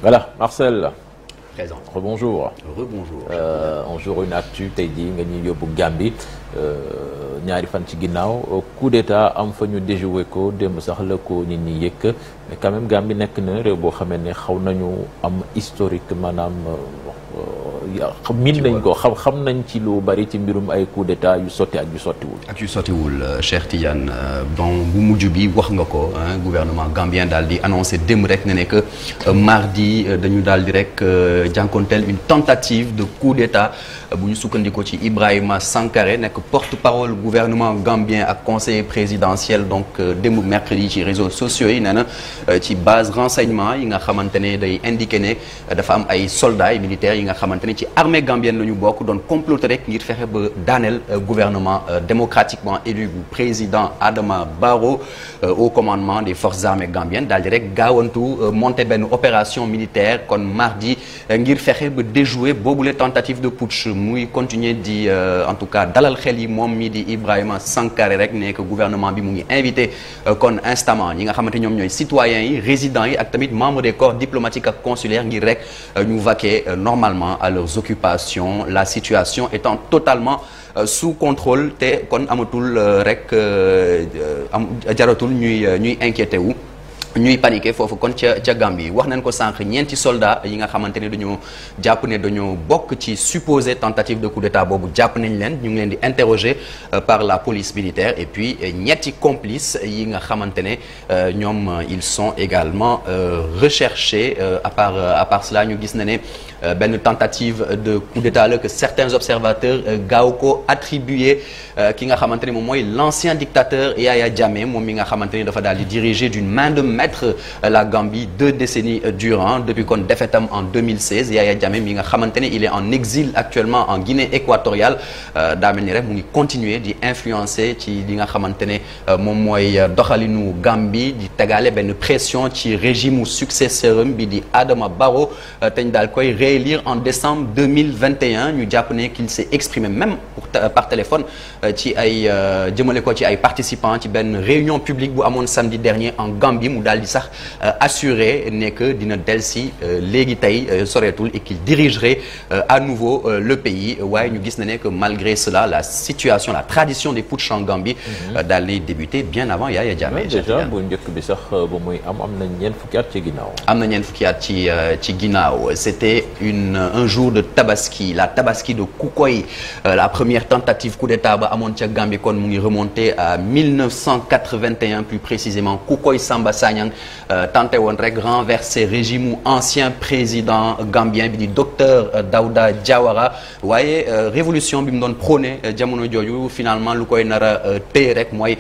Voilà, Marcel. Présent. Rebonjour. Rebonjour. Un jour une actu tey jii nga ñuy yóbbu Gambie ñaari fan ci ginnaaw coup d'état am fa ñu déjoué ko démb sax la ko nit ñi yëkk mais quand même Gambie nekk na réew boo xamee ne xaw nañu am historique maanaam miin nañ ko xam nañ ci lu bari ci mbirum ay coup d'état yu sotti ak yu sottiwul. ak yu sottiwul Cheikh Tidiane bon bu mujj bi wax nga ko gouvernement gambien daal di annoncé démb rek ne que mardi dañu daal di rek jànkonteel une tentative de coup d'état bu ñu sukkandikoo ci Ibrahima Sankaré nekk porte-parole gouvernement gambien ak conseiller présidentiel donc démb mercredi ci réseaux sociaux yi nee na ci base renseignement yi nga xamante ne day indiqué ne dafa am ay soldats et militaires yi nga xamante ne ci armée gambienne la ñu bokk doon comploter rek ngir fexe ba daaneel gouvernement démocratiquement élu bu président Adama Barrow au commandement des forces armées gambiennes daal di rek gaawantu monter benn opération militaire kon mardi ngir fexe ba déjouer boobule tentative de putsch muy continuer di en tout cas dalal xel yi moom mi di Ibrahima Sankaré rek ne que gouvernement bi mu ngi invité kon instamment ñi nga xamante ñoom ñooy citoyens yi résidents yi ak tamit membres des corps diplomatiques ak consulaires ngir rek ñu vaquer normalement à leurs occupations la situation étant totalement sous contrôle te kon amatul rek jaratul ñuy inquiété wu ñuy paniqué foofu kon ca Gambie wax nañ ko sànq ñeenti soldats yi nga xamante ne dañoo jàpp ne dañoo bokk ci supposé tentative de coup d'état boobu jàpp nañ leen ñu ngi leen di interroger par la police militaire et puis ñetti complices yi nga xamante ne ñoom ils sont également recherchés à part cela ñu gis na ne benn tentative de coup d'état la que certains observateurs gaaw ko attribué ki nga xamante ne moom mooy l'ancien dictateur Yaya Jammeh moom mi nga xamante ne dafa daal di diriger d'une main de maître la Gambie 2 décennies durant depuis kon défaitam en 2016 Yaya Jammeh mi nga xamante ne il est en exil actuellement en Guinée équatoriale daa mel ni rek mu ngi continuer di influencer ci li nga xamante ne moom mooy doxalinu Gambie di tegaale benn pression ci régime successeur bi di Adama Barrow te ñu daal koy réélire en décembre 2021 ñu jàpp ne qu'il s'est exprimé même par téléphone ci ay jëmale ko ci ay participants ci benn réunion publique bu amoon samedi dernier en Gambie mu daal di sax assuré ne que dina delsi léegi tey soreetul et qu'il dirigerait à nouveau le pays waaye ñu gis na ne que malgré cela la situation la tradition des putsch en Gambie daal di débuter bien avant Yaya Jammeh. déjà bu njëkk bi sax bu muy am na ñeent fukki at ci ginnaaw. am na ñeent fukki at ci ginnaaw c'était un jour de tabaski la tabaski de Kukoy la première tentative coup d'état ba amoon ca Gambie kon mu ngi remonté à 1981 plus précisément Kukoy Samba Sagnang tenté woon rek renverser régime u ancien président gambien bi di docteur Dawda Jawara waaye révolution bi mu doon prôné jamono jooju finalement lu koy nar a téye rek mooy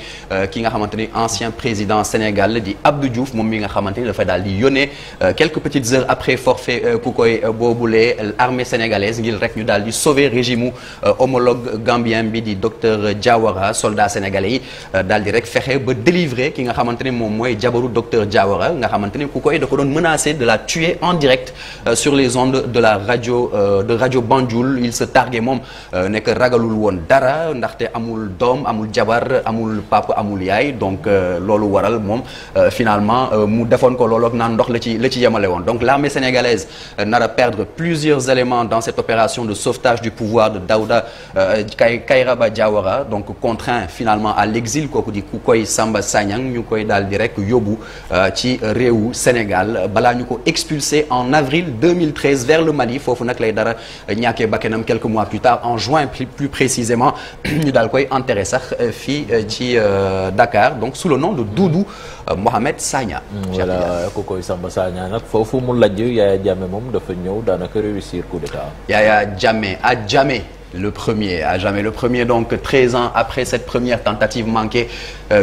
ki nga xamante ni ancien président Sénégal di Abdou Diouf moom mi nga xamante ni dafa daal di yónnee quelques petites heures après forfait Kukoy boobule armée sénégalaise ngir rek ñu daal di sauver régime u homologue gambien bi di docteur Jawara soldat sénégalais yi daal di rek fexe ba délivrer ki nga xamante ni moom mooy jabaru docteur Jawara nga xamante ni Kukoy da ko doon menacé de la tuer en direct sur les ondes de la radio Banjul il se targuait moom ne que ragalul woon dara ndaxte amul doom amul jabar amul papa amul yaay donc loolu waral moom finalement mu defoon ko loolu ak naan ndox la ci yemale woon donc l'armée sénégalaise nar a perdre plusieurs éléments dans cette opération de sauvetage du pouvoir de Dawda Kairaba Jawara donc contraint finalement à l'exil kooku di Kukoy Samba Sagnang ñu koy daal di rek yóbbu ci réewu Sénégal balaa ñu ko expulsé en avril 2013 vers le Mali foofu nag lay dara ñàkkee bakkanam quelques mois plus tard en juin plus précisément ñu daal koy enterré sax fii ci Dakar donc sous le nom de Doudou Mohamed Sagna. voilà Kukoy Samba Sagna nag foofu mu lajj Yaya Jammeh moom dafa ñëw daanaka réussir coup d'état. Yaya Jammeh à jamais. Le premier donc 13 ans après cette première tentative manquée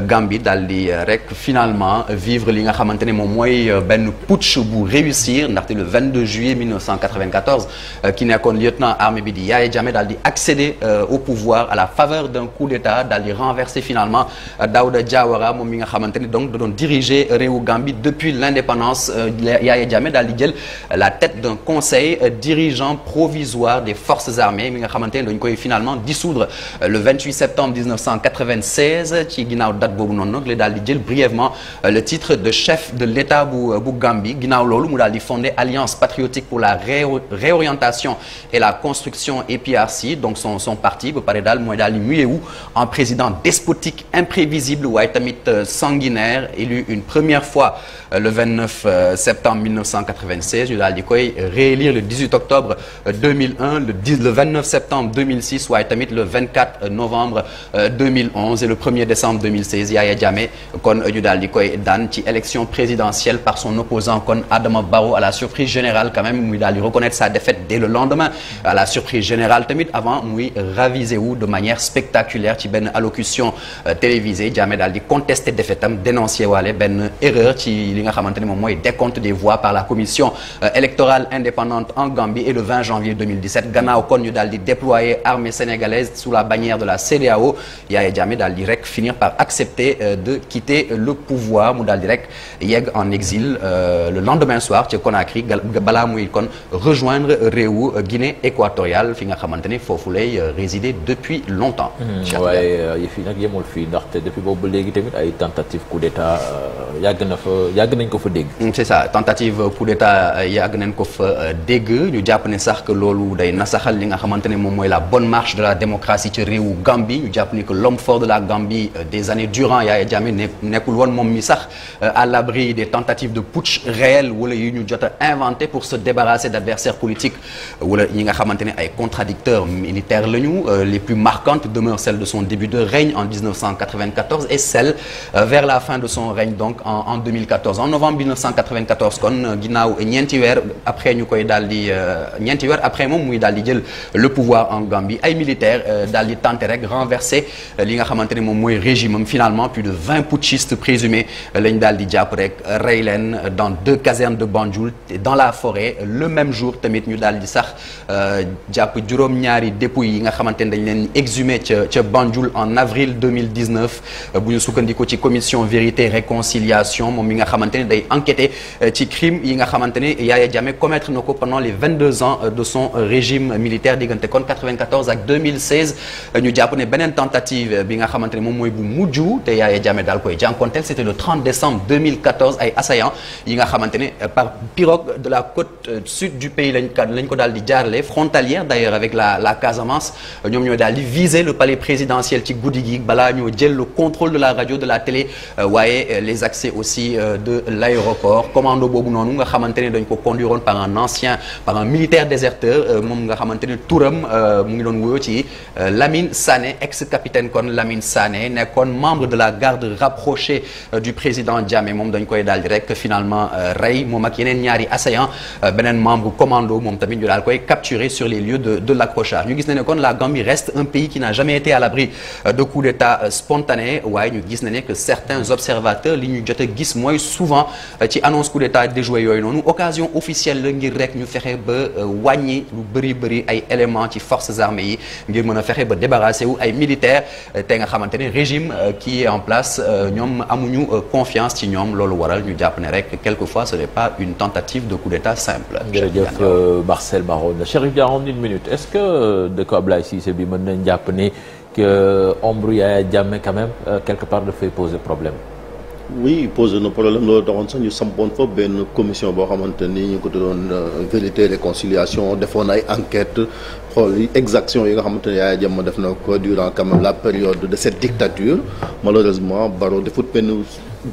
Gambie daal di rek finalement vivre li nga xamante ne moom mooy benn putsch bu réussir ndaxte le 22 juillet 1994 ki nekkoon lieutenant armée bi di Yaya Jammeh daal di accéder au pouvoir à la faveur d'un coup d'état daal di renverser finalement Dawda Jawara moom mi nga xamante ne donc da doon diriger réewu Gambie depuis l'indépendance Yaya Jammeh daal di jël la tête d'un conseil dirigeant provisoire des forces armées mi nga xamante xamante ne dañ koy finalement dissoudre le 28 septembre 1996 ci ginnaaw date boobu noonu nag la daal di jël brièvement le titre de chef de l'État bu Gambie ginnaaw loolu mu daal di fonder Alliance patriotique pour la réorientation et la construction APRC donc son parti ba pare daal mooy daal di mué wu en président despotique imprévisible waaye tamit sanguinaire élu une première fois le 29 septembre 1996 ñu daal di koy réélire le 18 octobre 2001 le 29 septembre 2006 waaye tamit le 24 novembre 2011 et le 1er décembre 2016 Yaya Jammeh kon ñu daal di koy daan ci élection présidentielle par son opposant kon Adama Barrow à la surprise générale quand même muy daal di reconnaître sa défaite dès le lendemain à la surprise générale tamit avant muy raviser wu de manière spectaculaire ci benn allocution télévisée Jammeh daal di contester défaite am dénoncer waale benn erreur ci li nga xamante ne moom mooy décompte des voix par la commission électorale indépendante en Gambie et le 20 janvier 2017 gannaaw kon ñu daal di déployer armée sénégalaise sous la bannière de la CEDEAO Yaya Jammeh daal di rek finir par accepter de quitter le pouvoir mu daal di rek yegg en exil le lendemain soir ci Conakry balaa muy kon rejoindre réewu Guinée équatoriale fi nga xamante ne foofu lay résider depuis longtemps. waaye yëf yi nag yemul fii ndaxte depuis boobu léegi tamit ay tentative coup d'état yàgg nañ ko fa dégg. c'est ça tentative coup d'état yàgg nañ ko fa dégg ñu jàpp ne sax que loolu day nasaxal li nga xamante ne moom mooy la bonne marche de la démocratie ci réewu Gambie ñu jàpp ni que l'homme fort de la Gambie des années durant Yaya Jammeh nekkul woon moom mi sax à l'abri des tentatives de putsch réel wala yu ñu jot a inventé pour se débarrasser d'adversaires politiques wala ñi nga xamante ne ay contradicteurs militaires lañu les plus marquantes demeurent celles de son début de règne en 1994 et celles vers la fin de son règne donc en 2014 en novembre 1994 kon ginnaaw ñeenti weer après ñu koy daal di ñeenti weer après moom muy daal di jël le pouvoir en Gambie ay militaires daal di tenter rek renverser li nga xamante ne moom mooy régime am finalement plus de 20 putschistes présumés lañ daal di jàpp rek rey leen dans 2 casernes de Banjul dans la forêt le même jour tamit ñu daal di sax jàpp juróom-ñaari dépouilles yi nga xamante ne dañ leen exhumé ca Banjul en avril 2019 bu ñu sukkandiku ci commission vérité réconciliation moom mi nga xamante ne day enquêter ci crime yi nga xamante ne Yaya Jammeh commettre na ko pendant les 22 ans de son régime militaire diggante kon 94 ak 2016 ñu jàpp ne beneen tentative bi nga xamante ne moom mooy bu mujj te Yaya Jammeh daal koy jànkonteel c'était le 30 décembre 2014 ay assaillants yi nga xamante ne par pirogue de la côte sud du pays lañ ko daal di jaarale frontalière d'ailleurs avec la Casamance ñoom ñoo daal di viser le palais présidentiel ci guddi gi balaa ñoo jël le contrôle de la radio de la télé waaye les accès aussi de l'aéroport commando boobu noonu nga xamante ne dañ ko conduiroon par un militaire déserteur moom nga xamante ne turam mu ngi doon wuyoo ci Lamine Sané ex-capitaine kon Lamine Sané nekkoon membre de la garde rapprochée du président Jammeh moom dañ koy daal di rek finalement rey moom ak yeneen ñaari assaillants beneen membre commando moom tamit ñu daal koy capturer sur les lieux de l'accrochage ñu gis ne kon la Gambie reste un pays qui n'a jamais été à l'abri de coups d'état spontanés waaye ñu gis ne que certains observateurs li ñu jot a gis mooy souvent ci annonce coup d'état déjoué yooyu noonu occasion officielle la ngir rek ñu fexe ba wàññi lu bëri ay éléments ci forces armées yi ngir mën a fexe ba débarrasser wu ay militaires te nga xamante ne régime qui est en place ñoom amuñu confiance ci ñoom loolu waral ñu jàpp ne rek quelquefois ce n'est pas une tentative de coup d'état simple. jërëjëf Marcel Maron Chérif Dia en une minute est-ce que de ko Ablaye Cissé bi mën nañ jàpp ni que ombre Yaya Jammeh quand même quelque part dafay poser problème. oui posé na problème loolu taxoon sax ñu sampoon fa benn commission boo xamante ni ñu ko doon vérité réconciliation defoon ay enquête xool exactions yi nga xamante ne Yaya Jammeh def na ko durant quand même la période de cette dictature malheureusement Barrow defut benn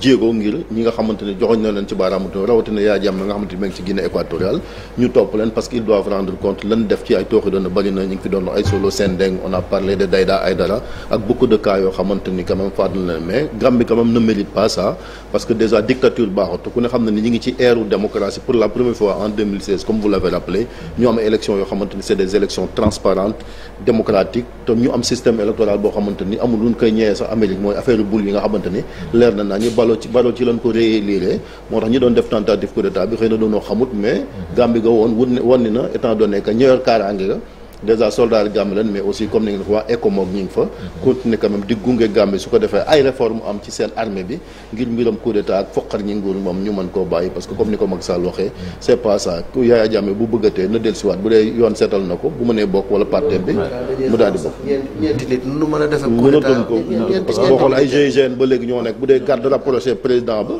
jéego ngir ñi nga xamante ne joxoñ na leen ci baaraamu tuuma rawatina Yaya Jammeh nga xamante ni mu ngi ci Guinée équatoriale ñu topp leen parce qu'ils doivent rendre compte lan def ci ay tooxi doon bari na ñu ngi fi doon ay Solo Sendeng on a parlé de Dayda Aidara ak beaucoup de cas yoo xamante ni quand même faat na leen mais Gambie quand même ne mérite pas ça parce que déjà dictature baaxut ku ne xam ne ni ñu ngi ci ère démocratie pour la première fois en 2016 comme vous l'avez rappelé ñu am élections yoo xamante ni c'est des élections transparentes démocratiques te ñu am système électoral boo xamante ni amul lu ñu koy ñëwee sax Amérique mooy affaire boule yi nga xamante ni leer na naa ñu Barrow ci lañ ko réélire moo tax ñi doon def tentative coup d'état bi xëy na doonoo xamut mais Gambie ga woon wonni na étant donné que ñëwer kaaraange ga déjà soldats Gambie leen mais aussi comme ni nga ko wax ECOMOG ñu ngi fa. continuer quand même di gunge Gambie su ko defee ay réforme am ci seen armée bi ngir mbiram coup d'état ak foqar ñi nguur moom ñu mën koo bàyyi parce que comme ni ko Macky Sall waxee c'est pas ça ku Yaya Jammeh bu bëggatee na dellusiwaat bu dee yoon seetal na ko bu mënee bokk wala parti bi mu daal di bokk. ñeenti nit nu mën a defee coup d'état parce que boo xoolee ay GIGN ba léegi ñoo nekk bu dee garde rapproché président ba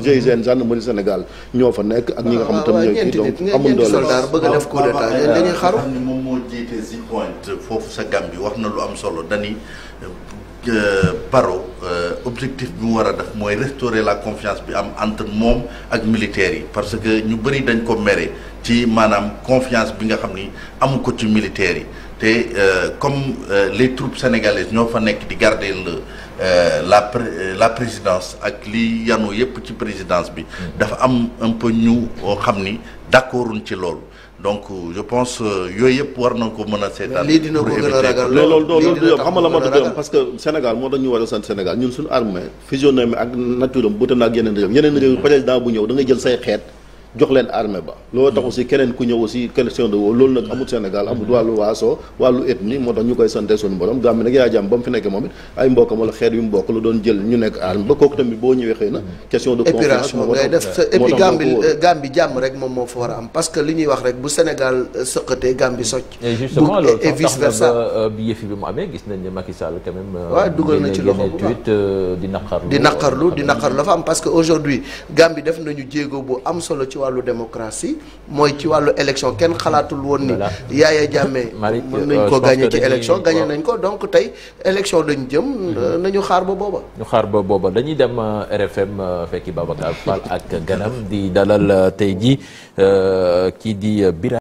GIGN gendarmerie Sénégal ñoo fa nekk ak ñi nga xam tam ñooy kii donc amul doole soldat bëgg a def coup d'état dañuy xaru xam ni moom moo jiite Zi Point foofu sa Gambie wax na lu am solo dani Barrow objectif bi mu war a def mooy restaurer la confiance bi am entre moom ak militaires yi parce que ñu bëri dañ ko mere ci maanaam confiance bi nga xam ni amu ko ci militaires yi te comme les troupes sénégalaises ñoo fa nekk di garder la présidence ak li yanu yépp ci présidence bi dafa am un peu ñu xam ni d'accorduñ ci loolu donc je pense yooyu yëpp war na ko mën a seetaan. lii dina ko gën a ragal loolu xam nga la ma dëgg parce que Sénégal moo tax ñu war a sant Sénégal ñun suñu armée physionomie ak nature am bute na ak yeneen réew président bu ñëw da ngay jël say xeet jox leen armée ba loolu tax aussi keneen ku ñëw aussi question de woo loolu nag amul Sénégal amul wàllu waaso wàllu ethnie moo tax ñu koy sante suñu borom Gambie nag Yaya Jammeh ba mu fi nekkee moom it ay mbokkam wala xeet yu mu bokk la doon jël ñu nekk armée ba kooku tamit boo ñëwee xëy na question de confiance ngay def et puis Gambie jàmm rek moom moo fa war a am parce que li ñuy wax rek bu Sénégal sëqatee Gambie socc et justement loolu et vice versa bi yëfi bi mu amee gis nañ ne Macky Sall quand même waaw dugal na ci loxo bu tweet di naqarlu la fa am parce que aujourd'hui Gambie def nañu jéego bu am solo ci wàllu démocratie mooy ci wàllu élection kenn xalaatul woon ni Yaya Jammeh mën nañ ko gagné ci élection gagné nañ ko donc tey élection dañ jëm nañu xaar ba booba dañuy dem RFM fekki Babacar Fall ak ganam di dalal tey ji kii di Birame